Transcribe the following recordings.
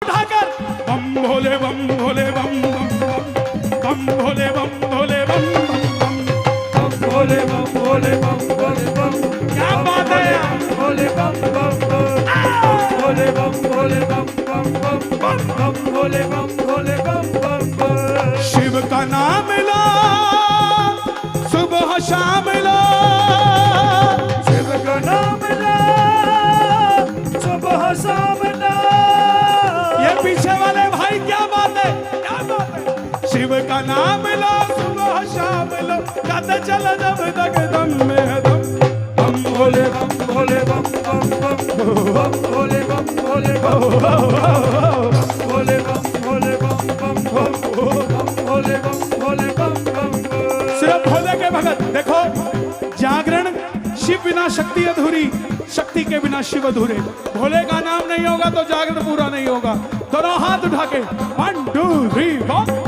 उठाकर बम भोले बम भोले बम बम बम बम भोले बम भोले बम बम बम भोले बम भोले बम भोले बम। क्या बात है भोले बम बम बम भोले बम भोले बम बम बम बम बम भोले बम भोले बम बम बम। शिव का नाम लो सुबह शाम लो शिव का नाम लो सुबह शाम लो। ये पीछे वाले भाई क्या बात है क्या बात है। शिव का नाम लो सुबह शाम लो गाते चलो जब तक दम में है दम बम भोले बम भोले बम बम बम बम भोले बम भोले बम बम भोले बम भोले बम बम बम बम भोले बम भोले बम बम। सिर्फ भोले के भगत देखो जागरण शिव बिना शक्ति अधूरी शक्ति के बिना शिव अधूरे। भोले का नाम नहीं होगा तो जागरण पूरा नहीं होगा। दोनों हाथ उठा के 1 2 3 4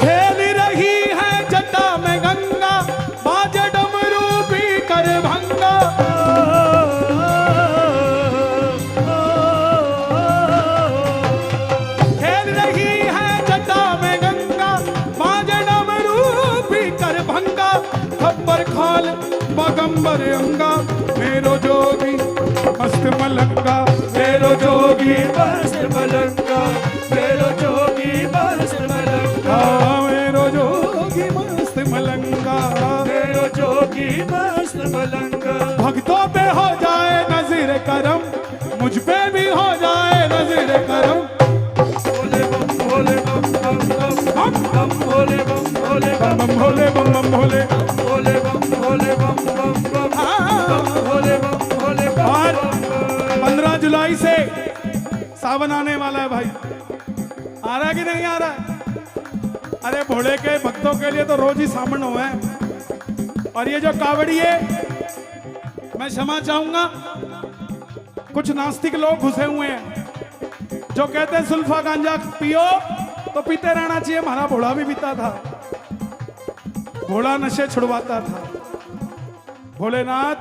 खेल रही है जटा में गंगा बाजे डमरू भी कर भंगा। खेल रही है जटा में गंगा बाजे डमरू भी कर भंगा। खब्बर खाल बगंबर अंगा मेरो जोगी मस्त मलंगा मेरो जोगी मस्त मलंगा मेरो जोगी मस्त मलंगा मेरो जोगी मस्त मलंगा। मेरो जोगी मस्त मलंगा। भक्तों पे हो जाए नज़र करम मुझ पे भी हो जाए नज़र करम। भोले बम भोले बम बम बम बम भोले बम भोले बम बम भोले बम बम भोले भोले बम भोले बम बम बम बम भोले बम भोले बम और बम। 15 जुलाई से सावन आने वाला है भाई। आ रहा है कि नहीं आ रहा है। अरे भोले के भक्तों के लिए तो रोज ही सावन हुआ है। और ये जो कावड़िए मैं क्षमा चाहूंगा कुछ नास्तिक लोग घुसे हुए हैं जो कहते हैं सुल्फा गांजा पियो तो पीते रहना चाहिए। हमारा भोला भी पीता था। भोला नशे छुड़वाता था। भोलेनाथ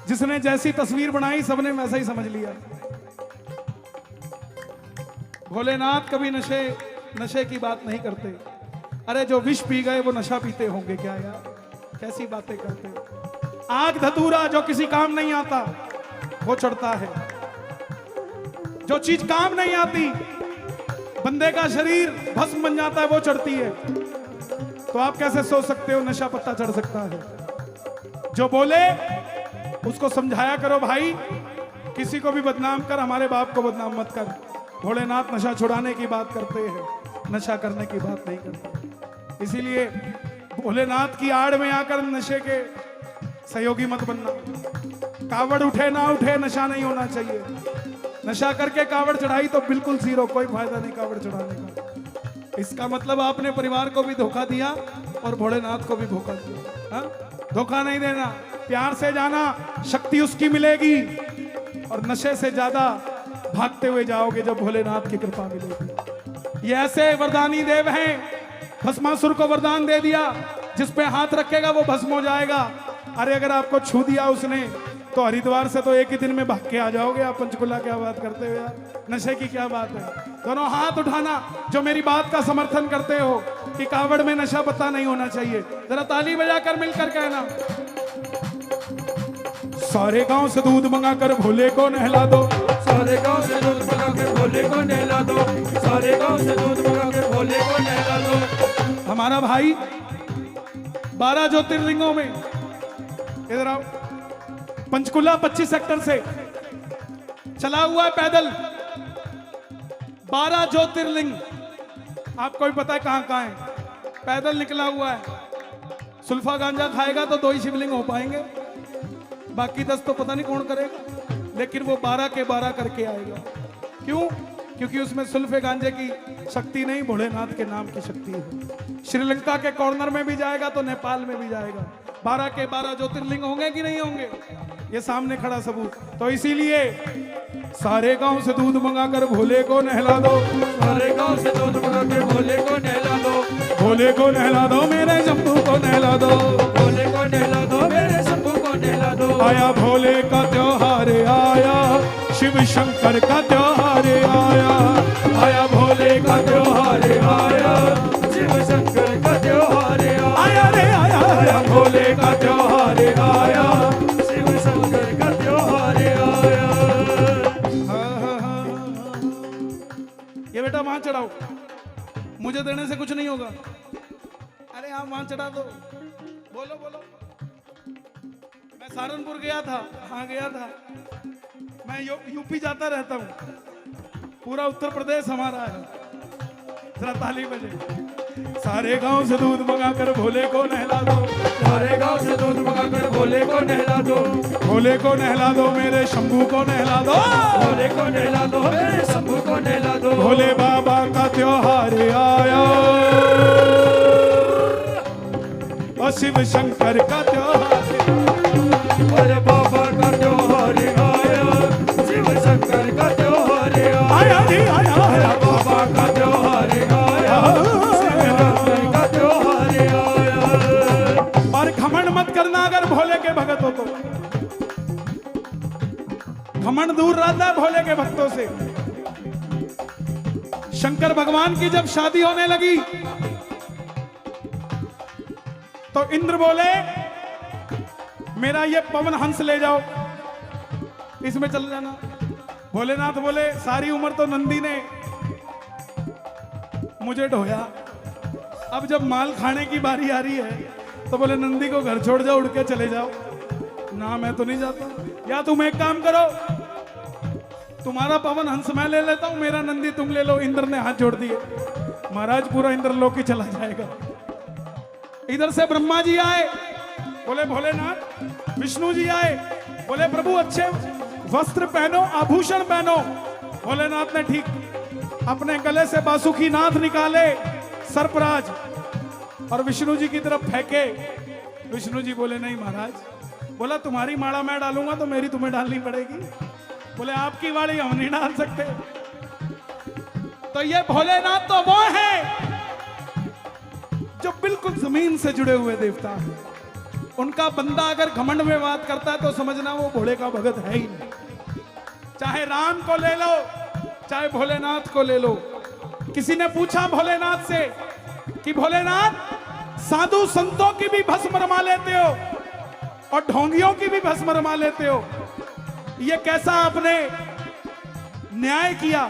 जिसने जैसी तस्वीर बनाई सबने वैसा ही समझ लिया। भोलेनाथ कभी नशे की बात नहीं करते। अरे जो विष पी गए वो नशा पीते होंगे क्या यार। कैसी बातें करते हो। आग धतूरा जो किसी काम नहीं आता वो चढ़ता है। जो चीज काम नहीं आती बंदे का शरीर भस्म बन जाता है वो चढ़ती है। तो आप कैसे सोच सकते हो नशा पत्ता चढ़ सकता है। जो बोले उसको समझाया करो भाई किसी को भी बदनाम कर हमारे बाप को बदनाम मत कर। भोलेनाथ नशा छुड़ाने की बात करते हैं नशा करने की बात नहीं करते। इसीलिए भोलेनाथ की आड़ में आकर नशे के सहयोगी मत बनना। कावड़ उठे ना उठे नशा नहीं होना चाहिए। नशा करके कावड़ चढ़ाई तो बिल्कुल जीरो कोई फायदा नहीं कावड़ चढ़ाने का। इसका मतलब आपने परिवार को भी धोखा दिया और भोलेनाथ को भी धोखा दिया। हाँ? धोखा नहीं देना प्यार से जाना शक्ति उसकी मिलेगी और नशे से ज्यादा भागते हुए जाओगे जब भोलेनाथ की कृपा मिलेगी। ये ऐसे वरदानी देव हैं। भस्मासुर को वरदान दे दिया जिस पे हाथ रखेगा वो भस्म हो जाएगा। अरे अगर आपको छू दिया उसने तो हरिद्वार से तो एक ही दिन में भाग के आ जाओगे आप। पंचकुला क्या बात करते हो यार। नशे की क्या बात है। दोनों हाथ उठाना जो मेरी बात का समर्थन करते हो कि कावड़ में नशा पत्ता नहीं होना चाहिए। जरा ताली बजाकर मिलकर कहना सारे गांव से दूध मंगा कर भोले को नहला दो। सारे गांव से दूध मंगा के भोले को नहला दो। सारे गांव से दूध मंगा के भोले को नहला दो। हमारा भाई 12 ज्योतिर्लिंगों में इधर आओ। पंचकुला 25 सेक्टर से चला हुआ है पैदल 12 ज्योतिर्लिंग। आपको भी पता है कहां कहां है। पैदल निकला हुआ है। सुल्फा गांजा खाएगा तो 2 ही शिवलिंग हो पाएंगे। बाकी 10 तो पता नहीं कौन करेगा। लेकिन वो 12 के 12 करके आएगा। क्यों? क्योंकि उसमें सुल्फे गांजे की शक्ति नहीं, भोलेनाथ के नाम की शक्ति है। श्रीलंका के कॉर्नर में भी जाएगा तो नेपाल में भी जाएगा। 12 के 12 ज्योतिर्लिंग होंगे कि नहीं होंगे, ये सामने खड़ा सबूत। तो इसीलिए सारे गांव से दूध मंगाकर भोले को नहला दो, सारे गांव से दूध मंगा के भोले को नहला दो, भोले को नहला दो, मेरे शंभू को नहला दो, भोले को नहला दो, मेरे शंभू को नहला दो। आया भोले का त्योहार आया, शिव शंकर का त्योहार आया, आया भोले का त्योहार आया, शिव शंकर का त्योहार आया, आया रे आया, आया भोले का त्योहार आया, शिव शंकर का त्योहार आया। ये बेटा वहां चढ़ाओ, मुझे देने से कुछ नहीं होगा। अरे आप वहां चढ़ा दो, बोलो बोलो। मैं सहारनपुर गया था, हाँ गया था। मैं यूपी जाता रहता हूँ, पूरा उत्तर प्रदेश हमारा है। जरा ताली बजे। सारे गांव से दूध मंगाकर भोले को नहला दो, सारे गांव से दूध मंगाकर भोले को नहला दो, भोले को नहला दो, मेरे शंभू को नहला दो, भोले को नहला दो, मेरे शंभू को नहला दो। भोले बाबा का त्योहार आया और शिव शंकर का त्योहार, भोले बाबा का त्योहार आया, शिव शंकर का त्योहार आया जी आया, आया बाबा का त्योहार आया, शिव शंकर का त्योहार आया। और घमंड मत करना अगर भोले के भगत हो तो। घमंड दूर रहता है भोले के भक्तों से। शंकर भगवान की जब शादी होने लगी तो इंद्र बोले मेरा ये पवन हंस ले जाओ, इसमें चल जाना। भोलेनाथ बोले सारी उम्र तो नंदी ने मुझे ढोया, अब जब माल खाने की बारी आ रही है तो बोले नंदी को घर छोड़ जाओ, उड़ के चले जाओ। ना मैं तो नहीं जाता, या तुम एक काम करो, तुम्हारा पवन हंस मैं ले लेता हूं, मेरा नंदी तुम ले लो। इंद्र ने हाथ जोड़ दिए, महाराज पूरा इंद्रलोक ही चला जाएगा। इधर से ब्रह्मा जी आए, बोले भोलेनाथ। विष्णु जी आए, बोले प्रभु अच्छे वस्त्र पहनो, आभूषण पहनो। भोलेनाथ ने ठीक अपने गले से बासुकी नाथ निकाले, सर्पराज, और विष्णु जी की तरफ फेंके। विष्णु जी बोले नहीं महाराज। बोला तुम्हारी माला मैं डालूंगा तो मेरी तुम्हें डालनी पड़ेगी। बोले आपकी वाली हम नहीं डाल सकते। तो ये भोलेनाथ तो वो है जो बिल्कुल जमीन से जुड़े हुए देवता है। उनका बंदा अगर घमंड में बात करता है तो समझना वो भोले का भगत है ही नहीं। चाहे राम को ले लो, चाहे भोलेनाथ को ले लो। किसी ने पूछा भोलेनाथ से कि भोलेनाथ साधु संतों की भी भस्म रमा लेते हो और ढोंगियों की भी भस्म रमा लेते हो, ये कैसा आपने न्याय किया?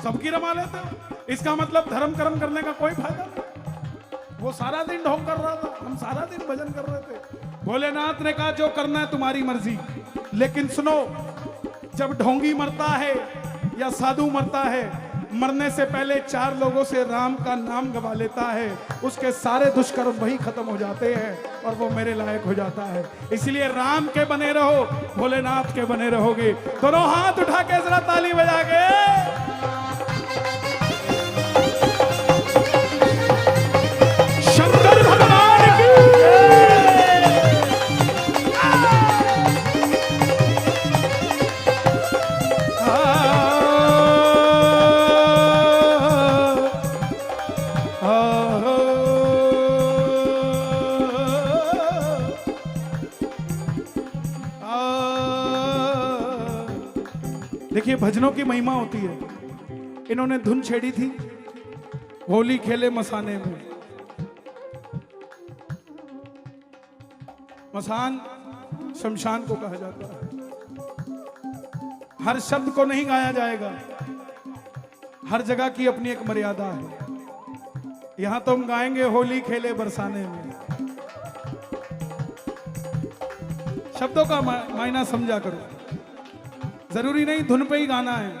सबकी रमा लेते हो, इसका मतलब धर्म कर्म करने का कोई फायदा नहीं। वो सारा दिन ढोंग कर रहा था, हम सारा दिन भजन कर रहे थे। भोलेनाथ ने कहा जो करना है तुम्हारी मर्जी, लेकिन सुनो, जब ढोंगी मरता है या साधु मरता है, मरने से पहले 4 लोगों से राम का नाम गवा लेता है, उसके सारे दुष्कर्म वही खत्म हो जाते हैं और वो मेरे लायक हो जाता है। इसलिए राम के बने रहो, भोलेनाथ के बने रहोगे। दोनों हाथ उठा के जरा ताली बजा के शंकर भगवान की। देखिए भजनों की महिमा होती है। इन्होंने धुन छेड़ी थी, होली खेले मसाने में। मसान शमशान को कहा जाता है। हर शब्द को नहीं गाया जाएगा, हर जगह की अपनी एक मर्यादा है। यहां तो हम गाएंगे होली खेले बरसाने में। शब्दों का मायना समझा करो। जरूरी नहीं धुन पे ही गाना है,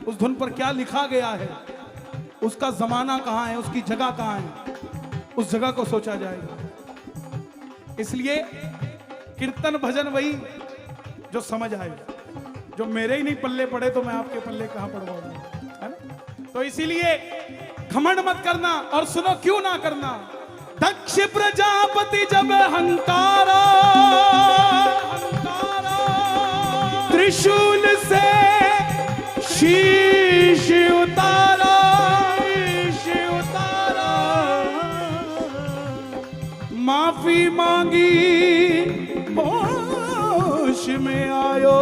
उस धुन पर क्या लिखा गया है, उसका जमाना कहां है, उसकी जगह कहां है, उस जगह को सोचा जाएगा। इसलिए कीर्तन भजन वही जो समझ आए। जो मेरे ही नहीं पल्ले पड़े तो मैं आपके पल्ले कहां पड़वाऊंगा। तो इसीलिए घमंड मत करना। और सुनो क्यों ना करना। दक्ष प्रजापति जब हंकारा, त्रिशूल से शीश उतारा, माफी मांगी होश में आयो,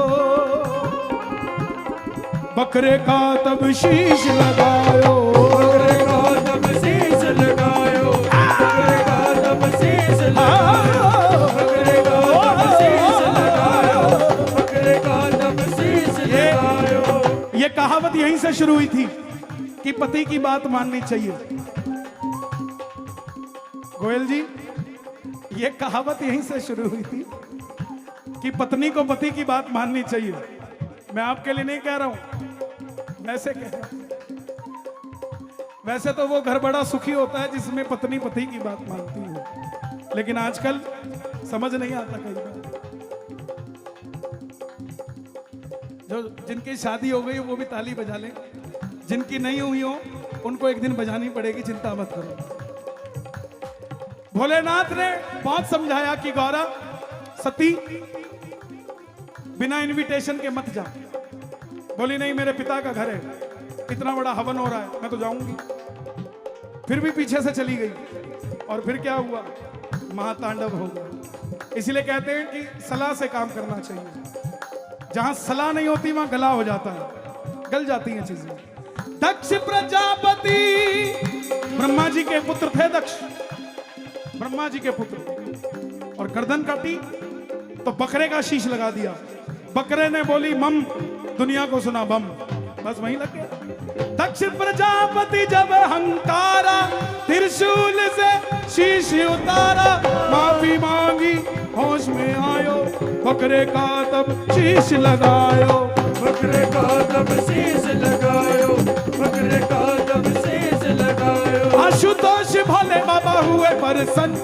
बकरे का तब शीश लगायो, बकरे का तब शीश लगायो, बकरे का तब शीश लगायो, बकरे का तब शीश लगायो, बकरे का तब शीश लगायो। ये कहावत यहीं से शुरू हुई थी कि पति की बात माननी चाहिए। गोयल जी, ये कहावत यहीं से शुरू हुई थी कि पत्नी को पति की बात माननी चाहिए। मैं आपके लिए नहीं कह रहा हूं, वैसे कह रहा हूं। वैसे तो वो घर बड़ा सुखी होता है जिसमें पत्नी पति की बात मानती हो, लेकिन आजकल समझ नहीं आता कई बार। जो जिनकी शादी हो गई वो भी ताली बजा लें, जिनकी नहीं हुई हो उनको एक दिन बजानी पड़ेगी, चिंता मत करो। भोलेनाथ ने बहुत समझाया कि गौरा सती बिना इनविटेशन के मत जा। बोली नहीं, मेरे पिता का घर है, इतना बड़ा हवन हो रहा है, मैं तो जाऊंगी। फिर भी पीछे से चली गई और फिर क्या हुआ, महातांडव हो गया। इसलिए कहते हैं कि सलाह से काम करना चाहिए। जहां सलाह नहीं होती वहां गला हो जाता है, गल जाती हैं चीजें। दक्ष प्रजापति ब्रह्मा जी के पुत्र थे। दक्ष ब्रह्मा जी के पुत्र, और गर्दन काटी तो बकरे का शीश लगा दिया। बकरे ने बोली मम, दुनिया को सुना बम, बस वहीं लग गया। दक्ष प्रजापति जब हंकारा, त्रिशूल से शीश उतारा, माफी मांगी होश में आयो, बकरे का तब शीश लगायो, बकरे का तब शीश लगायो, बकरे का तब शीश लगायो। आशुतोष भोले बाबा हुए प्रसन्न,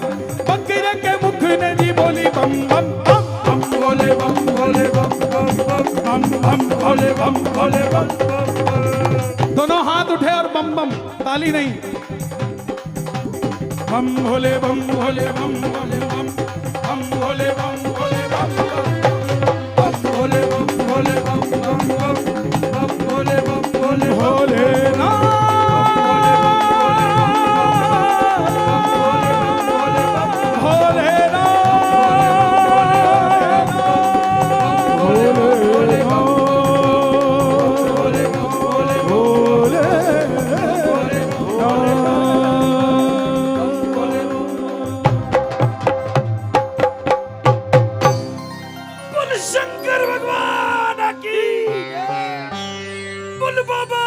बकरे के मुख ने भी बोली बम बम बम, बम भोले बम भोले बम बम बम, बम बम भोले बम भोले बम बम बम। दोनों हाथ उठे और बम बम, ताली नहीं। बम भोले बम भोले बम भोले बम, बम भोले बम भोले बम बम, बम भोले बम भोले बम बम बम, बम भोले बम भोले भोलेनाथ शंकर भगवान की, बोल बाबा